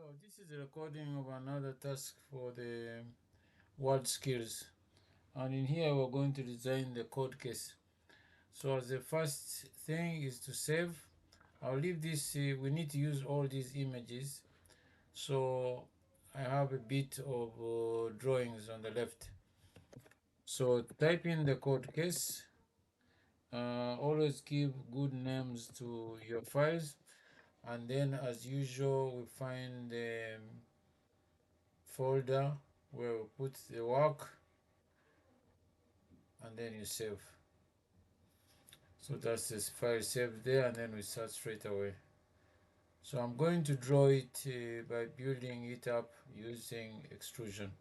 Hello, this is a recording of another task for the WorldSkills, and in here we're going to design the code case. So as the first thing is to save. I'll leave this, we need to use all these images, so I have a bit of drawings on the left. So type in the code case. Always give good names to your files, and then as usual we find the folder where we put the work, and then you save. So that's this file saved there, and then we start straight away. So I'm going to draw it by building it up using extrusion.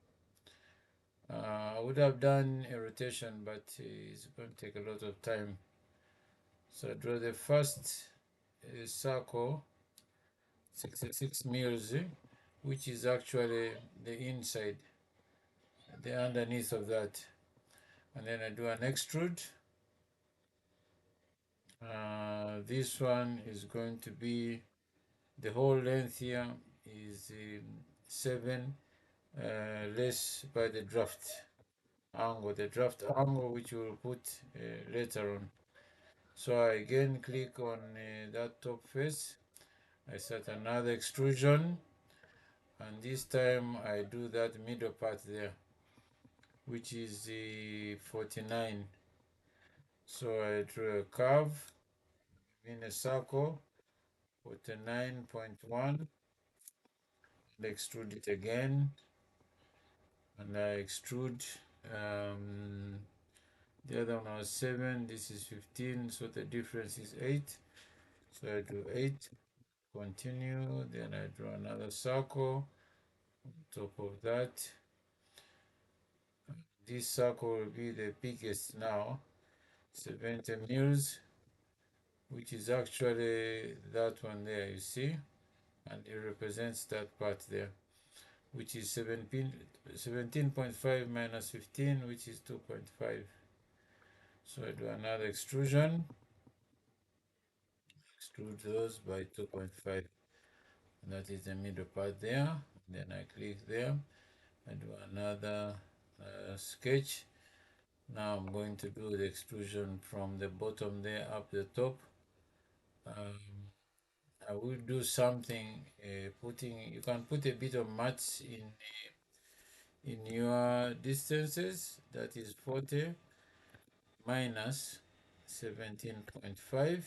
I would have done a rotation, but it's going to take a lot of time. So I draw the first circle, 66 mils, which is actually the inside, the underneath of that. And then I do an extrude. This one is going to be, the whole length here is 7 less by the draft angle which we will put later on. So I again click on that top face. I set another extrusion, and this time I do that middle part there, which is the 49. So I draw a curve in a circle, 49.1, and extrude it again, and I extrude. The other one was 7, this is 15, so the difference is 8. So I do 8, continue, then I draw another circle on top of that. This circle will be the biggest now, 70 mils, which is actually that one there, you see, and it represents that part there, which is 17.5 minus 15, which is 2.5. So I do another extrusion, extrude those by 2.5, and that is the middle part there. Then I click there, I do another sketch. Now I'm going to do the extrusion from the bottom there up the top. I will do something, you can put a bit of maths in your distances, that is 40 minus 17.5.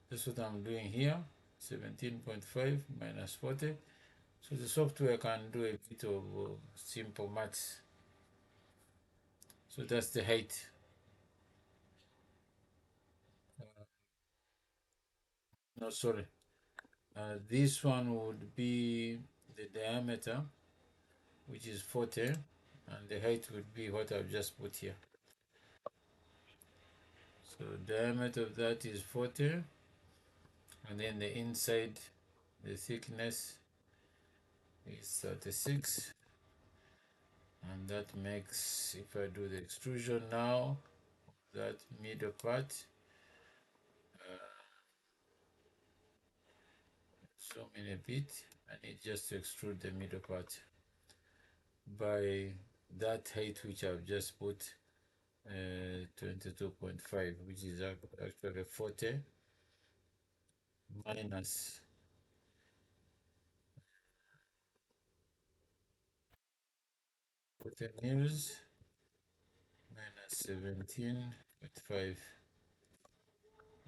That's what I'm doing here, 17.5 minus 40. So the software can do a bit of simple maths. So that's the height. No, sorry. This one would be the diameter, which is 40, and the height would be what I've just put here. So diameter of that is 40, and then the inside, the thickness is 36, and that makes, if I do the extrusion now, that middle part, zoom in a bit, I need just to extrude the middle part by that height which I've just put, 22.5, which is actually 40 minus 40 mils minus 17.5,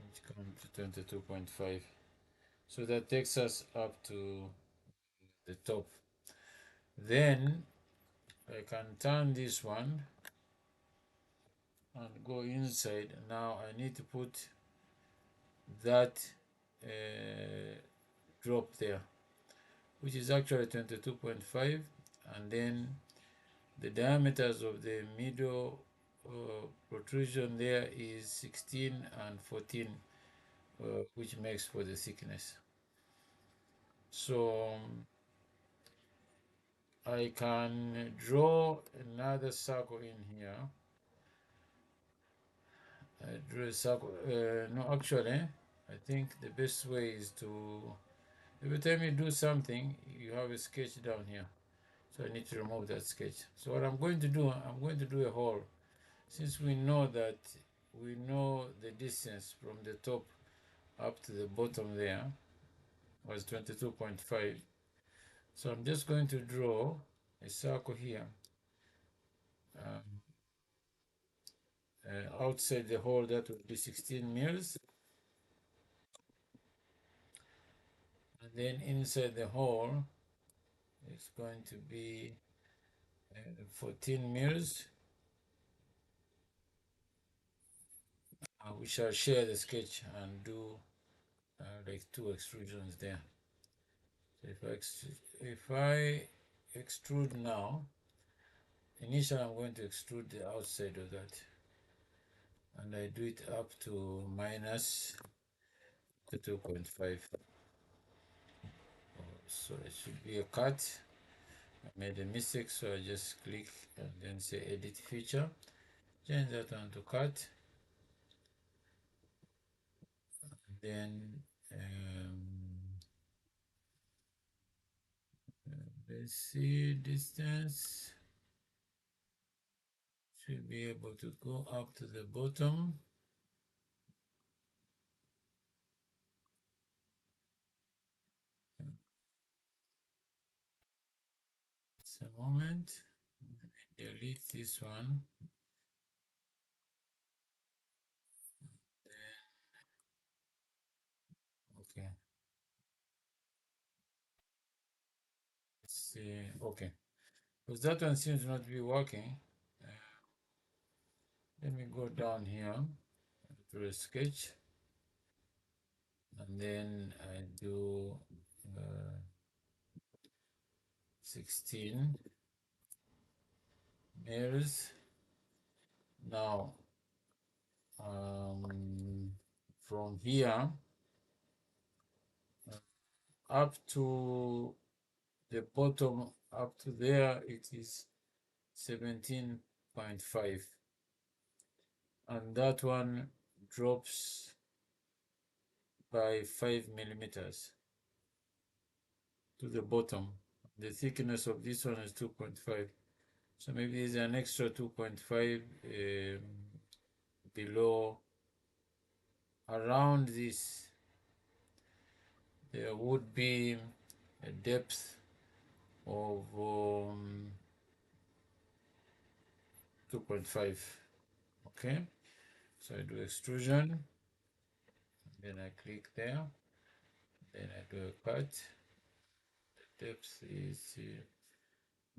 which comes to 22.5. So that takes us up to the top. Then I can turn this one and go inside. Now I need to put that drop there, which is actually 22.5, and then the diameters of the middle protrusion there is 16 and 14, which makes for the thickness. So I can draw another circle in here. Draw a circle. No, actually, I think the best way is to Every time you do something, you have a sketch down here. So I need to remove that sketch. So what I'm going to do, I'm going to do a hole. Since we know the distance from the top up to the bottom there was 22.5. So I'm just going to draw a circle here. Um, Outside the hole, that would be 16 mils. And then inside the hole, it's going to be 14 mils. We shall share the sketch and do like 2 extrusions there. So if I extrude now, initially I'm going to extrude the outside of that, and I do it up to minus 2.5. So it should be a cut. I made a mistake, so I just click and then say edit feature, change that one to cut, then let's see, distance should be able to go up to the bottom. Just a moment. Delete this one. Okay. Let's see. Okay. Because that one seems not to be working. Uh, Let me go down here to the sketch, and then I do 16 mils. Now, from here up to the bottom, up to there, it is 17.5, and that one drops by 5 millimeters to the bottom. The thickness of this one is 2.5. So maybe there's an extra 2.5 below. Around this, there would be a depth of 2.5. Okay, so I do extrusion, then I click there, then I do a cut. The depth is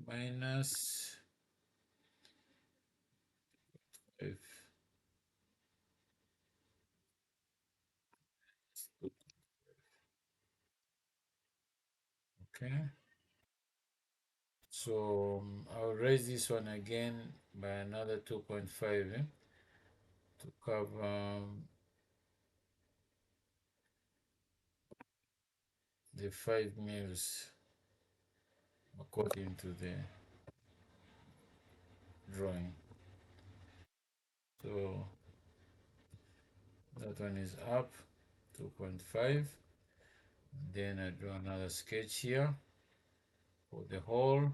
minus 5. Okay, so I'll raise this one again by another 2.5 to cover the 5 mils according to the drawing. So that one is up 2.5. Then I do another sketch here for the hole.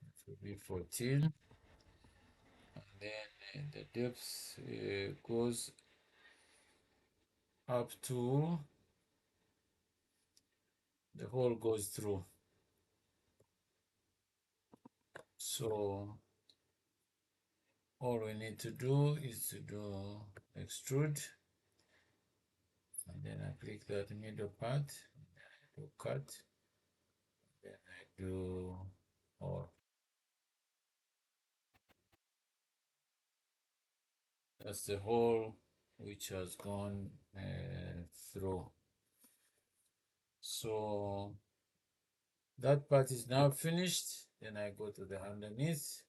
It will be 14. And then the depth goes up to the hole goes through. So all we need to do is to do extrude, and then I click that middle part, I do cut, then I do hole. That's the hole which has gone through. So that part is now finished. Then I go to the underneath.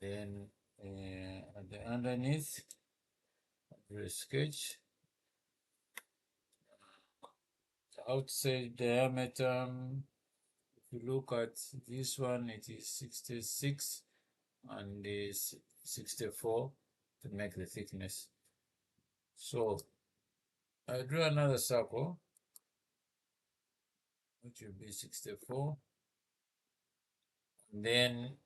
Then at the underneath, do a sketch. The outside diameter, if you look at this one, it is 66 and is 64 to make the thickness. So I draw another circle, which will be 64. Then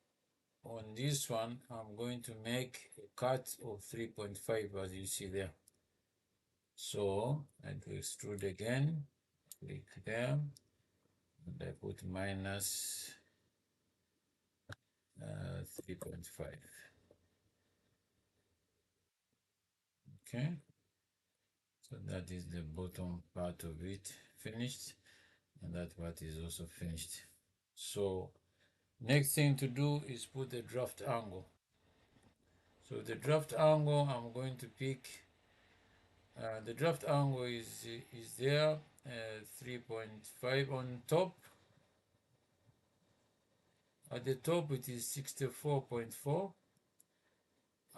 on this one, I'm going to make a cut of 3.5 as you see there. So I do extrude again, click there, and I put minus 3.5. Okay, so that is the bottom part of it finished, and that part is also finished. So next thing to do is put the draft angle. So the draft angle, I'm going to pick, the draft angle is there, 3.5 on top. At the top it is 64.4,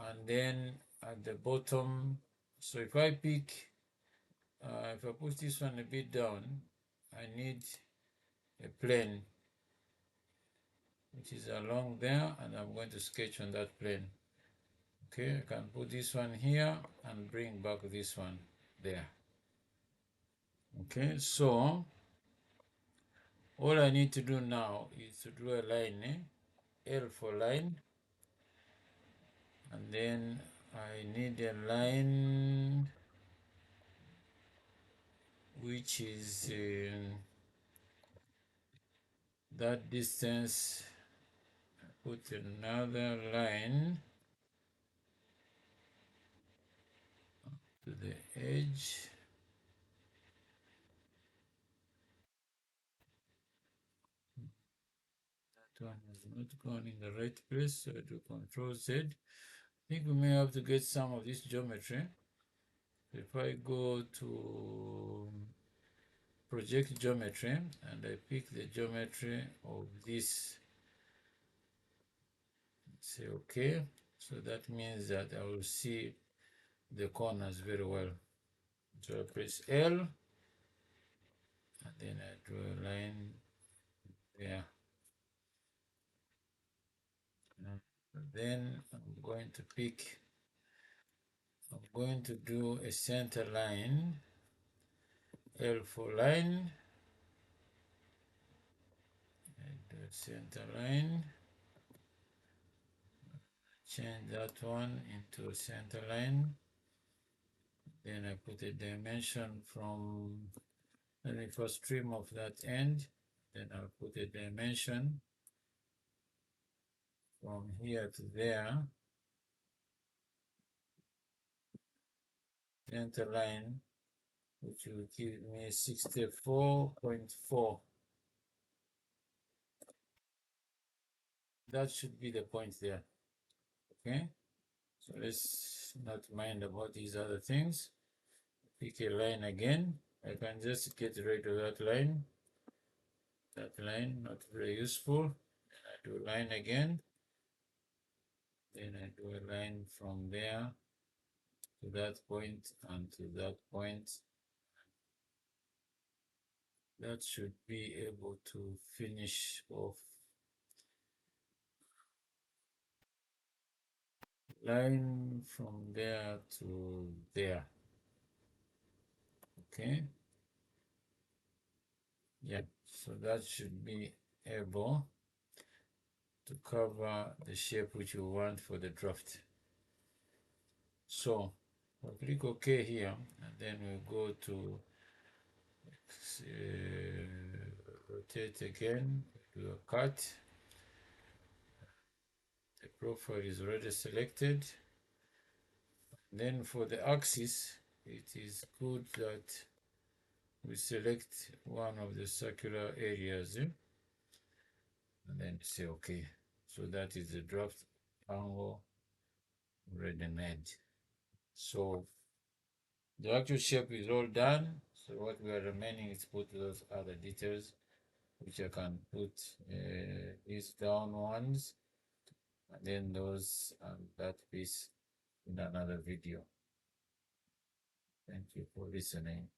and then at the bottom, so if I pick, if I push this one a bit down, I need a plane which is along there, and I'm going to sketch on that plane. Okay, I can put this one here and bring back this one there. Okay, so all I need to do now is to draw a line, L for line, and then I need a line which is that distance. Put another line to the edge. That one has not gone in the right place, so I do Control Z. I think we may have to get some of this geometry. If I go to project geometry and I pick the geometry of this, say OK. So that means that I will see the corners very well. So I press L and then I draw a line there. And then I'm going to pick, I'm going to do a center line, L for line, and do a center line, change that one into a center line. Then I put a dimension from, let me first trim off that end, then I'll put a dimension from here to there, center line, which will give me 64.4. That should be the point there. Okay, so let's not mind about these other things. Pick a line again. I can just get rid of that line. That line, not very useful. I do a line again. Then I do a line from there to that point and to that point. That should be able to finish off line from there to there. Okay. Yeah, so that should be able to cover the shape which you want for the draft. So we'll click OK here, and then we'll go to rotate again, do a cut. The profile is already selected. Then for the axis, it is good that we select one of the circular areas, and then say OK. So that is the draft angle already made. So the actual shape is all done. So what we are remaining is put those other details, which I can put these down ones, and then those and that piece in another video. Thank you for listening.